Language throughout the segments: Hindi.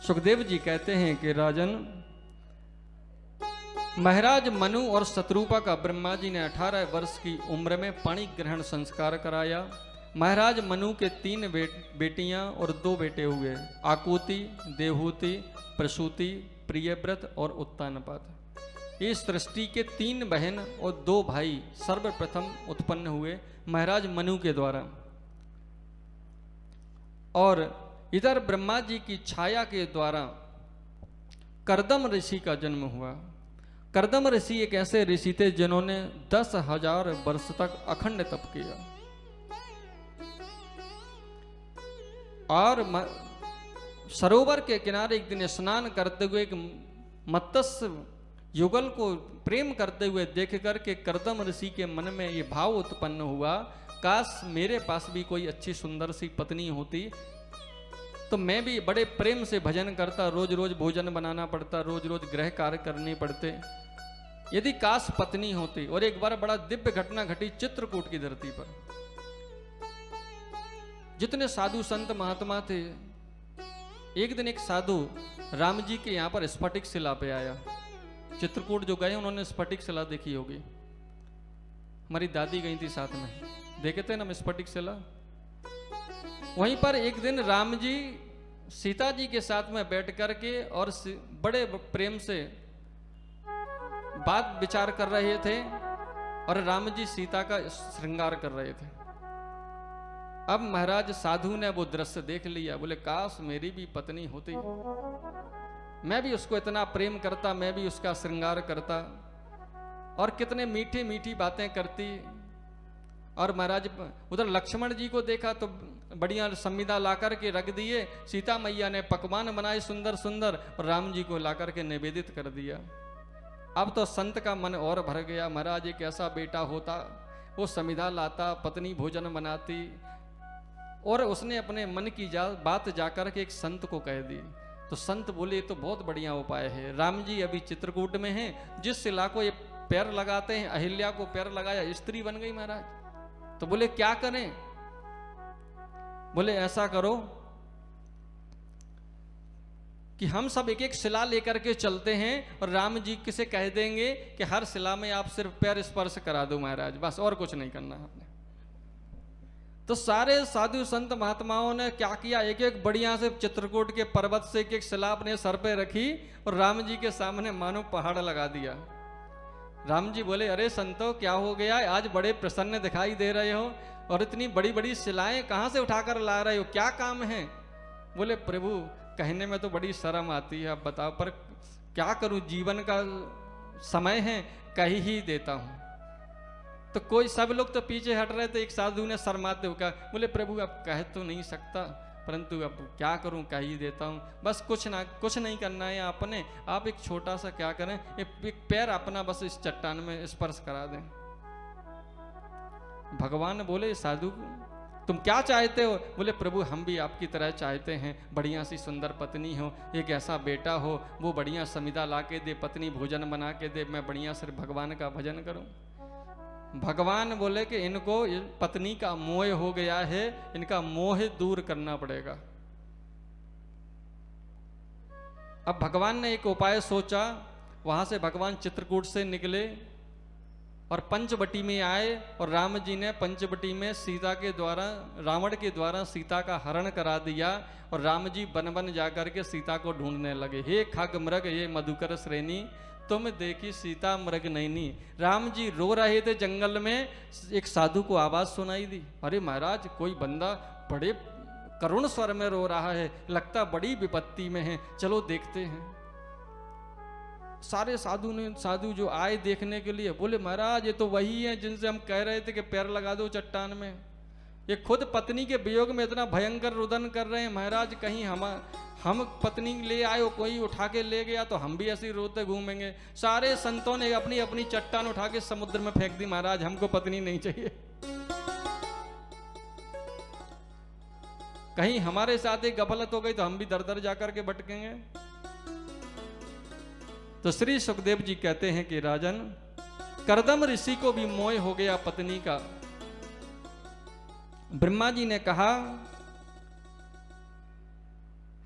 सुखदेव जी कहते हैं कि राजन, महाराज मनु और शत्रुपा का ब्रह्मा जी ने 18 वर्ष की उम्र में पाणी ग्रहण संस्कार कराया। महाराज मनु के 3 बेटियां और 2 बेटे हुए, आकुति, देवहूति, प्रसूति, प्रियव्रत और उत्तानपाद। इस सृष्टि के 3 बहन और 2 भाई सर्वप्रथम उत्पन्न हुए महाराज मनु के द्वारा। और इधर ब्रह्मा जी की छाया के द्वारा कर्दम ऋषि का जन्म हुआ। कर्दम ऋषि एक ऐसे ऋषि थे जिन्होंने 10,000 वर्ष तक अखंड तप किया और सरोवर के किनारे एक दिन स्नान करते हुए एक मत्स्य युगल को प्रेम करते हुए देख करके कर्दम ऋषि के मन में ये भाव उत्पन्न हुआ, काश मेरे पास भी कोई अच्छी सुंदर सी पत्नी होती तो मैं भी बड़े प्रेम से भजन करता, रोज रोज भोजन बनाना पड़ता, रोज रोज गृह कार्य करने पड़ते, यदि काश पत्नी होती। और एक बार बड़ा दिव्य घटना घटी चित्रकूट की धरती पर। जितने साधु संत महात्मा थे, एक दिन एक साधु राम जी के यहाँ पर स्फटिक शिला पे आया। चित्रकूट जो गए उन्होंने स्फटिक शिला देखी होगी, हमारी दादी गई थी साथ में, देखे थे ना स्फटिक शिला। वहीं पर एक दिन राम जी सीता जी के साथ में बैठ करके और बड़े प्रेम से बात विचार कर रहे थे और राम जी सीता का श्रृंगार कर रहे थे। अब महाराज साधु ने वो दृश्य देख लिया, बोले काश मेरी भी पत्नी होती, मैं भी उसको इतना प्रेम करता, मैं भी उसका श्रृंगार करता और कितने मीठी मीठी बातें करती। और महाराज उधर लक्ष्मण जी को देखा तो बढ़िया संविदा ला करके रख दिए, सीता मैया ने पकवान बनाए सुंदर सुंदर और राम जी को ला करके निवेदित कर दिया। अब तो संत का मन और भर गया, महाराज एक ऐसा बेटा होता, वो संविदा लाता, पत्नी भोजन बनाती। और उसने अपने मन की बात जाकर के एक संत को कह दी। तो संत बोले तो बहुत बढ़िया उपाय है, राम जी अभी चित्रकूट में हैं, जिस शिला को ये पैर लगाते हैं, अहिल्या को पैर लगाया, स्त्री बन गई महाराज। तो बोले क्या करें? बोले ऐसा करो कि हम सब एक एक शिला लेकर के चलते हैं और राम जी किसे कह देंगे कि हर शिला में आप सिर्फ पैर स्पर्श करा दो महाराज, बस और कुछ नहीं करना आपने। तो सारे साधु संत महात्माओं ने क्या किया, एक एक बढ़िया से चित्रकूट के पर्वत से एक एक शिला अपने सर पे रखी और राम जी के सामने मानो पहाड़ लगा दिया। राम जी बोले अरे संतो क्या हो गया, आज बड़े प्रसन्न दिखाई दे रहे हो और इतनी बड़ी बड़ी शिलाएं कहाँ से उठाकर ला रहे हो, क्या काम है? बोले प्रभु कहने में तो बड़ी शर्म आती है, आप बताओ, पर क्या करूं, जीवन का समय है, कह ही देता हूं। तो कोई सब लोग तो पीछे हट रहे थे, एक साधु ने शर्माते हुए कहा, बोले प्रभु अब कह तो नहीं सकता, परंतु अब क्या करूं, कह ही देता हूं, बस कुछ नहीं करना है आपने, आप एक छोटा सा क्या करें, एक पैर अपना बस इस चट्टान में स्पर्श करा दें। भगवान बोले साधु तुम क्या चाहते हो? बोले प्रभु हम भी आपकी तरह चाहते हैं, बढ़िया सी सुंदर पत्नी हो, एक ऐसा बेटा हो, वो बढ़िया समिधा ला के दे, पत्नी भोजन बना के दे, मैं बढ़िया से भगवान का भजन करूं। भगवान बोले कि इनको पत्नी का मोह हो गया है, इनका मोह दूर करना पड़ेगा। अब भगवान ने एक उपाय सोचा, वहां से भगवान चित्रकूट से निकले और पंचवटी में आए और राम जी ने पंचवटी में सीता के द्वारा, रावण के द्वारा सीता का हरण करा दिया और राम जी वन वन जाकर के सीता को ढूंढने लगे। हे खग मृग ये मधुकर श्रेणी, तुम देखी सीता मृग नैनी। राम जी रो रहे थे जंगल में, एक साधु को आवाज सुनाई दी, अरे महाराज कोई बंदा बड़े करुण स्वर में रो रहा है, लगता बड़ी विपत्ति में है, चलो देखते हैं। सारे साधु जो आए देखने के लिए, बोले महाराज ये तो वही है जिनसे हम कह रहे थे कि पैर लगा दो चट्टान में, ये खुद पत्नी के वियोग में इतना भयंकर रुदन कर रहे हैं महाराज, कहीं हम पत्नी ले आए हो, कोई उठा के ले गया तो हम भी ऐसे रोते घूमेंगे। सारे संतों ने अपनी अपनी चट्टान उठा के समुद्र में फेंक दी, महाराज हमको पत्नी नहीं चाहिए, कहीं हमारे साथ एक गफलत हो गई तो हम भी दर दर जाकर के भटकेंगे। तो श्री सुखदेव जी कहते हैं कि राजन, कर्दम ऋषि को भी मोह हो गया पत्नी का। ब्रह्मा जी ने कहा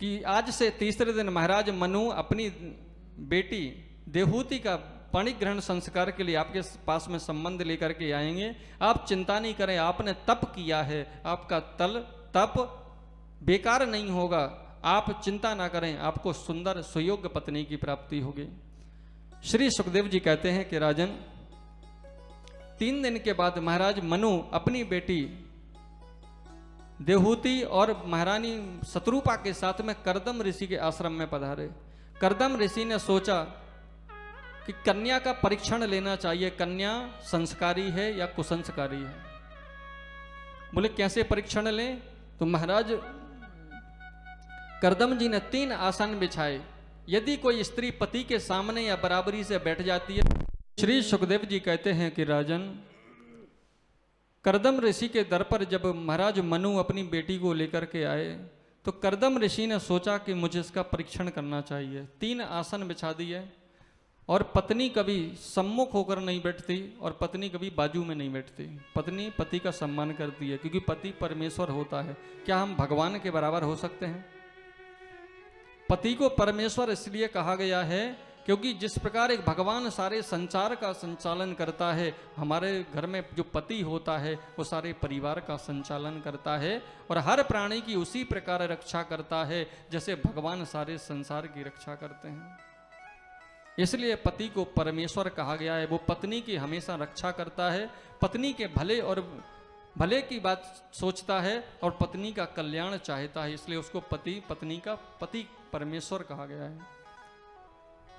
कि आज से तीसरे दिन महाराज मनु अपनी बेटी देहूति का पाणी ग्रहण संस्कार के लिए आपके पास में संबंध लेकर के आएंगे। आप चिंता नहीं करें, आपने तप किया है, आपका तप बेकार नहीं होगा। आप चिंता ना करें, आपको सुंदर सुयोग्य पत्नी की प्राप्ति होगी। श्री सुखदेव जी कहते हैं कि राजन, 3 दिन के बाद महाराज मनु अपनी बेटी देहूति और महारानी शत्रुपा के साथ में करदम ऋषि के आश्रम में पधारे। करदम ऋषि ने सोचा कि कन्या का परीक्षण लेना चाहिए, कन्या संस्कारी है या कुसंस्कारी है। बोले कैसे परीक्षण लें? तो महाराज करदम जी ने 3 आसन बिछाए। यदि कोई स्त्री पति के सामने या बराबरी से बैठ जाती है, श्री सुखदेव जी कहते हैं कि राजन, करदम ऋषि के दर पर जब महाराज मनु अपनी बेटी को लेकर के आए तो करदम ऋषि ने सोचा कि मुझे इसका परीक्षण करना चाहिए। 3 आसन बिछा दिए और पत्नी कभी सम्मुख होकर नहीं बैठती और पत्नी कभी बाजू में नहीं बैठती। पत्नी पति का सम्मान करती है, क्योंकि पति परमेश्वर होता है। क्या हम भगवान के बराबर हो सकते हैं? पति को परमेश्वर इसलिए कहा गया है क्योंकि जिस प्रकार एक भगवान सारे संसार का संचालन करता है, हमारे घर में जो पति होता है वो सारे परिवार का संचालन करता है और हर प्राणी की उसी प्रकार रक्षा करता है जैसे भगवान सारे संसार की रक्षा करते हैं। इसलिए पति को परमेश्वर कहा गया है। वो पत्नी की हमेशा रक्षा करता है, पत्नी के भले की बात सोचता है और पत्नी का कल्याण चाहता है। इसलिए उसको पत्नी का पति परमेश्वर कहा गया है।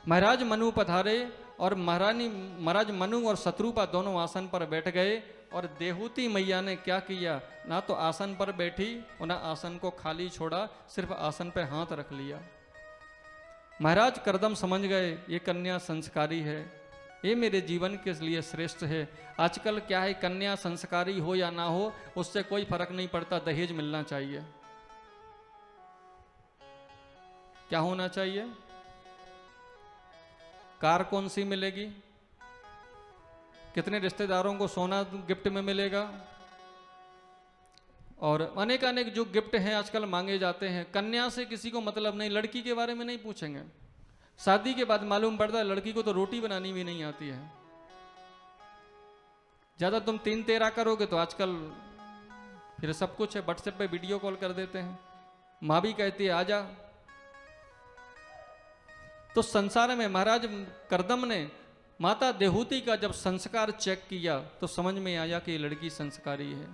महाराज मनु पधारे और महाराज मनु और शत्रुपा दोनों आसन पर बैठ गए और देहूति मैया ने क्या किया, ना तो आसन पर बैठी और ना आसन को खाली छोड़ा, सिर्फ आसन पर हाथ रख लिया। महाराज करदम समझ गए ये कन्या संस्कारी है, ये मेरे जीवन के लिए श्रेष्ठ है। आजकल क्या है, कन्या संस्कारी हो या ना हो उससे कोई फर्क नहीं पड़ता, दहेज मिलना चाहिए। क्या होना चाहिए? कार कौन सी मिलेगी, कितने रिश्तेदारों को सोना गिफ्ट में मिलेगा, और अनेक जो गिफ्ट हैं आजकल मांगे जाते हैं। कन्या से किसी को मतलब नहीं, लड़की के बारे में नहीं पूछेंगे। शादी के बाद मालूम पड़ता है लड़की को तो रोटी बनानी भी नहीं आती है। ज्यादा तुम 3-13 करोगे तो आजकल फिर सब कुछ है, व्हाट्सएप पे वीडियो कॉल कर देते हैं। माँ भी कहती है आजा। तो संसार में महाराज करदम ने माता देहूति का जब संस्कार चेक किया तो समझ में आया कि ये लड़की संस्कारी है।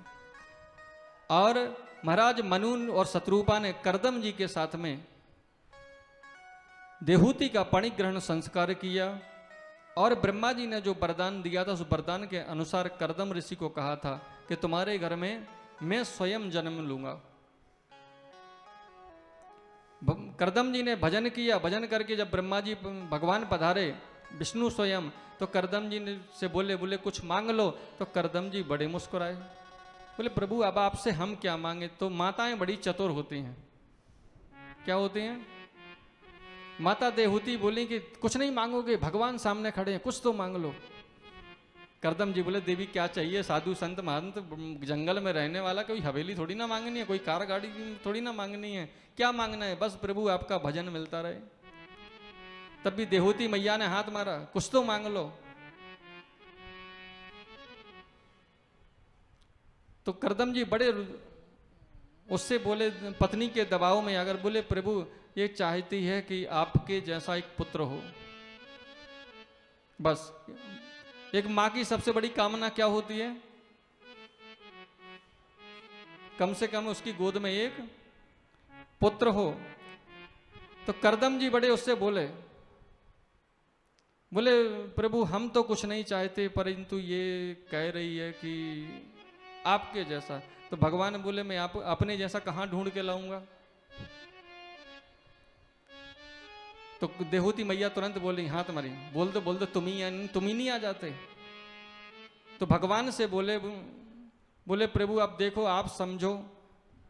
और महाराज मनु और शत्रुपा ने करदम जी के साथ में देहूति का पाणी ग्रहण संस्कार किया और ब्रह्मा जी ने जो वरदान दिया था उस वरदान के अनुसार करदम ऋषि को कहा था कि तुम्हारे घर में मैं स्वयं जन्म लूंगा। करदम जी ने भजन किया, भजन करके जब ब्रह्मा जी भगवान पधारे विष्णु स्वयं, तो करदम जी ने से बोले कुछ मांग लो। तो करदम जी बड़े मुस्कुराए, बोले प्रभु अब आपसे हम क्या मांगे। तो माताएं बड़ी चतुर होती हैं। क्या होती हैं? माता देहूति बोली कि कुछ नहीं मांगोगे, भगवान सामने खड़े हैं, कुछ तो मांग लो। करदम जी बोले देवी क्या चाहिए, साधु संत महंत जंगल में रहने वाला, कोई हवेली थोड़ी ना मांगनी है, कोई कार गाड़ी थोड़ी ना मांगनी है, क्या मांगना है, बस प्रभु आपका भजन मिलता रहे। तब भी देहूति मैया ने हाथ मारा, कुछ तो मांग लो। तो करदम जी बड़े उससे बोले, पत्नी के दबाव में अगर बोले प्रभु ये चाहती है कि आपके जैसा एक पुत्र हो। बस एक मां की सबसे बड़ी कामना क्या होती है? कम से कम उसकी गोद में एक पुत्र हो। तो करदम जी बड़े उससे बोले प्रभु हम तो कुछ नहीं चाहते, परंतु ये कह रही है कि आपके जैसा। तो भगवान बोले मैं आप अपने जैसा कहां ढूंढ के लाऊंगा। तो देहूति मैया तुरंत बोली, हाथ मारी, बोल दो तुम ही नहीं आ जाते। तो भगवान से बोले प्रभु आप देखो, आप समझो,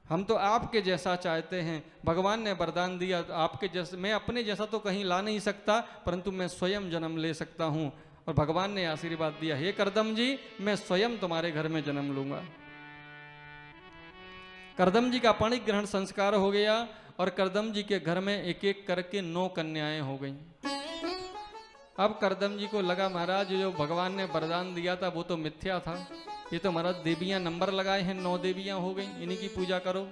हम तो आपके जैसा चाहते हैं। भगवान ने वरदान दिया आपके जैसा, मैं अपने जैसा तो कहीं ला नहीं सकता, परंतु मैं स्वयं जन्म ले सकता हूं। और भगवान ने आशीर्वाद दिया, हे करदम जी मैं स्वयं तुम्हारे घर में जन्म लूंगा। करदम जी का पाणी ग्रहण संस्कार हो गया और करदम जी के घर में एक एक करके 9 कन्याएं हो गईं। अब करदम जी को लगा महाराज जो भगवान ने वरदान दिया था वो तो मिथ्या था, ये तो महाराज देवियां नंबर लगाए हैं, 9 देवियां हो गई, इन्हीं की पूजा करो।